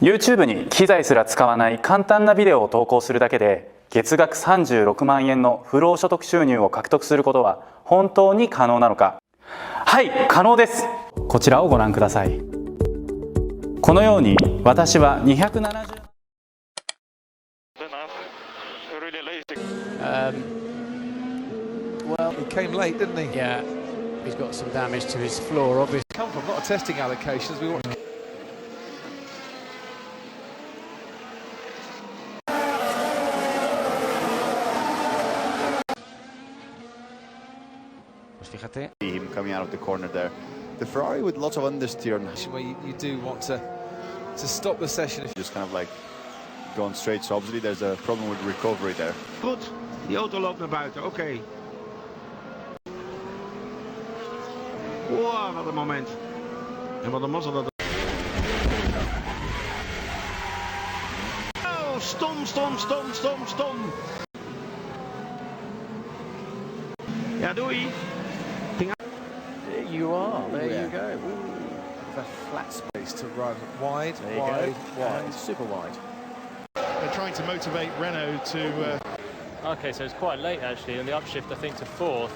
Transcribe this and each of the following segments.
YouTube に機材すら使わない簡単なビデオを投稿するだけで月額36万円の不労所得収入を獲得することは本当に可能なのか。はい、可能です。こちらをご覧ください。このように私は270Well, he came late, didn't he? Yeah, he's got some damage to his floor, obviously. Come from not testing allocations. We want. Him coming out of the corner there. The Ferrari with lots of understeer. Where you do want to stop the session if just kind of like going straight. So obviously there's a problem with recovery there. Goed, die auto loopt naar buiten, oké. Wow, wat een moment. En wat een mazzel dat... Oh, stom. Ja, doei. There you are, there you go. a flat space to run wide, wide. Super wide. They're trying to motivate Renault to... Okay, so it's quite late actually on the upshift, I think, to fourth.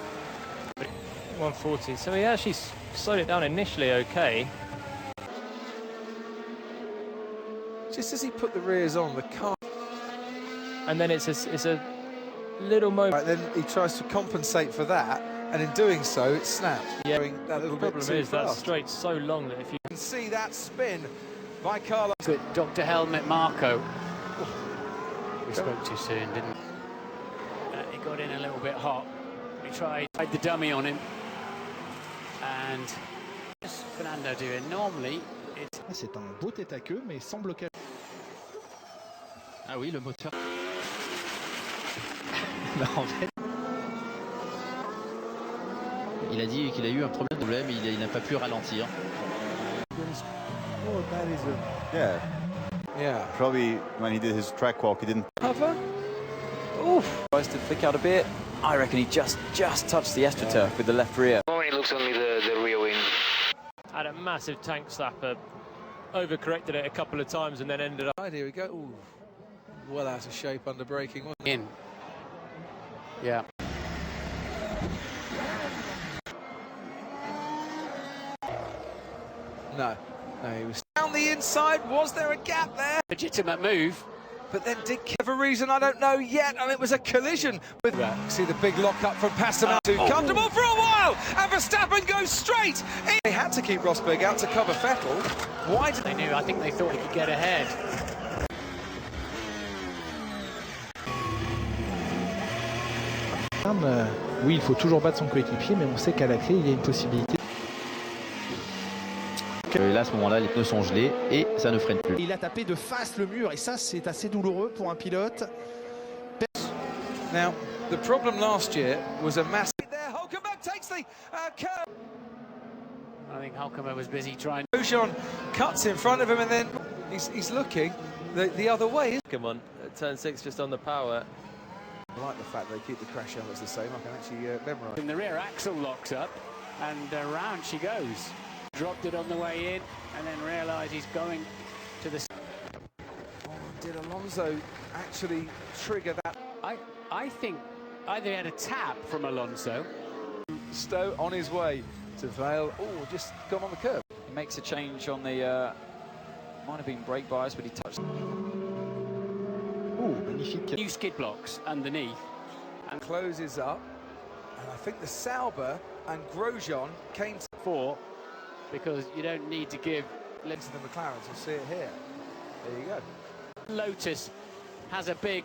140, so he actually slowed it down initially okay. Just as he put the rears on, the car... And then it's a little moment... Right, then he tries to compensate for that, and in doing so, it snaps. Yeah, that little the bit problem too is that fast. straight's so long that if you can see that spin by Carlos. Good, Dr. Helmet Marco. We spoke too soon, didn't we? He got in a little bit hot. We tried the dummy on him. And what's Fernando doing? Normally, it's... C'est un beau tête à queue, mais sans blocage. Ah oui, le moteur. Bah, en fait, il a dit qu'il a eu un problème, il n'a pas pu ralentir. Oh, that is a... Yeah. Probably when he did his track walk, he didn't... Cover? Oof. Tries to flick out a bit. I reckon he just touched the AstroTurf with the left rear. It looks only the rear wing. had a massive tank slapper, overcorrected it a couple of times and then ended up... Here we go. Ooh. Well out of shape under braking, wasn't it? In. Yeah. No, he was down the inside. Was there a gap there? Legitimate move. But then did for a reason I don't know yet, and it was a collision with see the big lock up from Pastor too comfortable for a while, and Verstappen goes straight in. They had to keep Rosberg out to cover Vettel. Why did they knew? I think they thought he could get ahead. Oui, il faut toujours battre son coéquipier, mais on sait qu'à la clé, il y a une possibilité. Et là, à ce moment-là, les pneus sont gelés et ça ne freine plus. Il a tapé de face le mur et ça, c'est assez douloureux pour un pilote. Now, the problem last year was a massive... There, Hulkenberg takes the curve. I think Hulkenberg was busy trying... Grosjean cuts in front of him and then he's looking the other way. Come on, turn 6 just on the power. I like the fact they keep the crash helmets the same. I can actually memorise. And the rear axle locks up and around she goes. Dropped it on the way in and then realised he's going to the... Did Alonso actually trigger that? I think either he had a tap from Alonso. Stowe on his way to Vale. Oh, just gone on the curb. He makes a change on the... might have been brake bias, but he touched... Oh, magnifique. New skid blocks underneath. And closes up. And I think the Sauber and Grosjean came to... 4. Because you don't need to give... Into the McLarens, you'll see it here. There you go. Lotus has a big...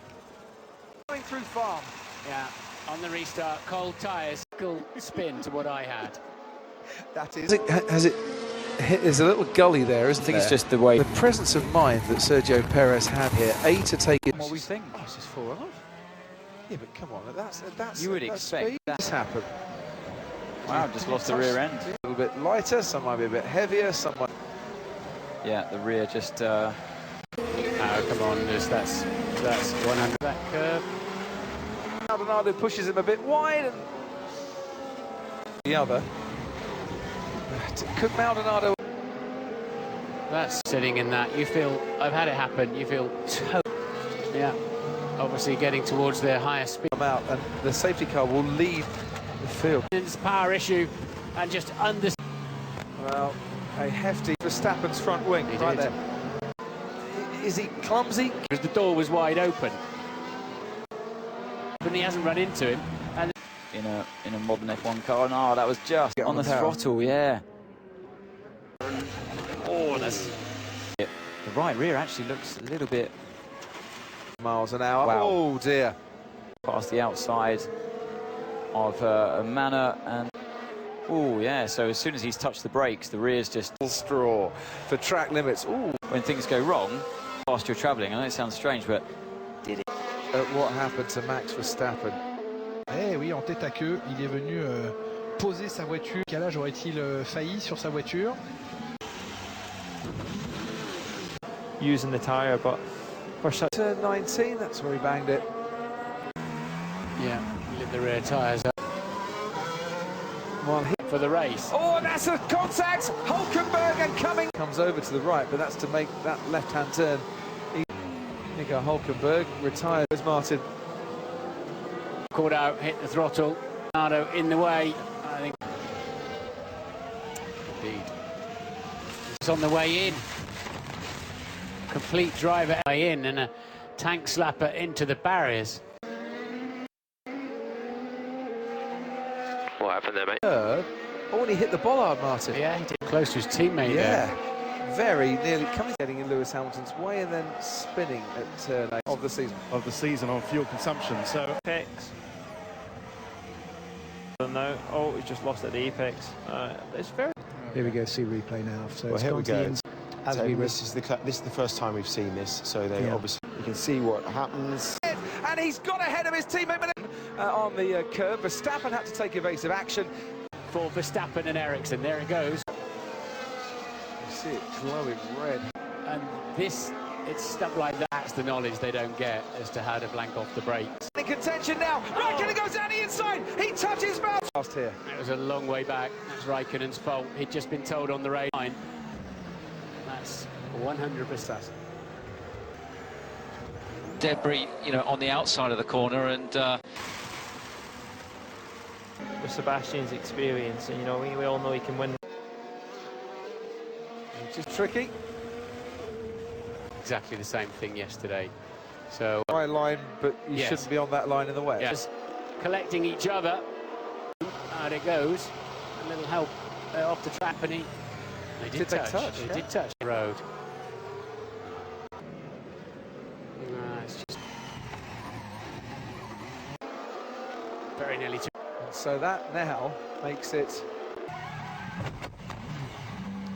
Going through farm. Yeah, on the restart, cold tyres, spin to what I had. That is... Has it hit, there's a little gully there, isn't there? I think it's just the way... The presence of mind that Sergio Perez had here, to take it... What we think. Oh, it's just 4 off. Yeah, but come on, that's you would expect that to happen. Wow, just lost the rear end. A little bit lighter, some might be a bit heavier, some might... Yeah, the rear just... Oh, come on, that's 100. That curve. Maldonado pushes him a bit wide, and... The other. Could Maldonado... That's sitting in that. You feel, I've had it happen, you feel yeah, obviously getting towards their higher speed. Come out and the safety car will leave the field. It's a power issue and just Well, a hefty Verstappen's front wing right there. Is he clumsy? The door was wide open. But he hasn't run into him. And in a modern F1 car. No, that was just on the throttle, yeah. Oh, that's... The right rear actually looks a little bit... Miles an hour. Wow. Oh, dear. Past the outside of a manor and... Oh, yeah, so as soon as he's touched the brakes, the rear's just... Straw for track limits. Ooh. When things go wrong, whilst you're travelling, I know it sounds strange, but... Did it... What happened to Max Verstappen? Eh oui, en tête à queue, il est venu poser sa voiture. Quel âge aurait-il failli sur sa voiture? Using the tyre, but for such... Turn 19, that's where he banged it. yeah, lit the rear tyres up Well, for the race. oh, and that's a contact! Hulkenberg and coming! Comes over to the right, but that's to make that left-hand turn. Nico Hulkenberg retired as Martin. Caught out, hit the throttle. Nardo in the way, I think. Indeed. It's on the way in. Complete driver way in and a tank slapper into the barriers. What happened there, mate? Oh, and he hit the bollard, Martin. Yeah, he did close to his teammate Yeah. there. Very nearly coming, getting in Lewis Hamilton's way and then spinning at turn 8 of the season. On fuel consumption, so... Apex. No, oh, he just lost at the apex. It's very... Here we go, see replay now. So Well, it's here we go. Conti as So we this is the first time we've seen this, so they obviously... You can see what happens. And he's got ahead of his teammate on the curve. Verstappen had to take evasive action. For Verstappen and Ericsson, there it goes. You see it glowing red. And this, it's stuff like that. That's the knowledge they don't get as to how to blank off the brakes. In contention now. Raikkonen goes down the inside. He touches mouth. Last here. It was a long way back. That's Raikkonen's fault. He'd just been told on the rail line. That's 100%. Debris, you know, on the outside of the corner, and with Sebastian's experience, and you know, we all know he can win. Just tricky. Exactly the same thing yesterday. So Right line, but you Yes. shouldn't be on that line in the wet. yes, collecting each other. Out it goes. A little help off the trap, and they did Did they touch. touch? They Yeah. did touch the road. It's just very nearly. So that now makes it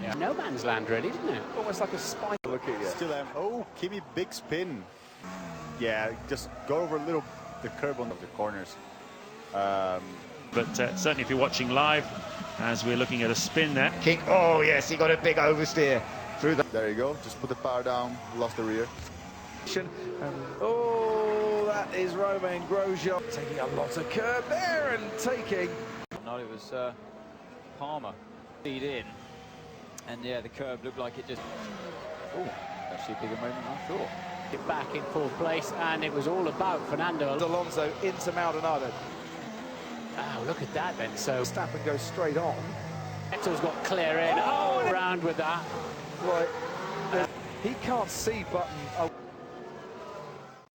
Yeah. No man's land, really, didn't it? almost like a spike. Look at you. Still, oh, Kimi, big spin. Yeah, just go over a little the curb on the corners. But certainly if you're watching live, as we're looking at a spin there. King, oh yes, he got a big oversteer through the... There you go. Just put the power down. Lost the rear. And, oh, that is Romain Grosjean taking a lot of curb there and taking. No, it was Palmer. Feed in. And yeah, the curve looked like it just... Oh, actually a bigger moment than I thought. Get back in fourth place, and it was all about Fernando Alonso into Maldonado. Oh, look at that then. So Verstappen goes straight on. Vettel's got clear in. Oh, around with that. Right. He can't see Button. Oh,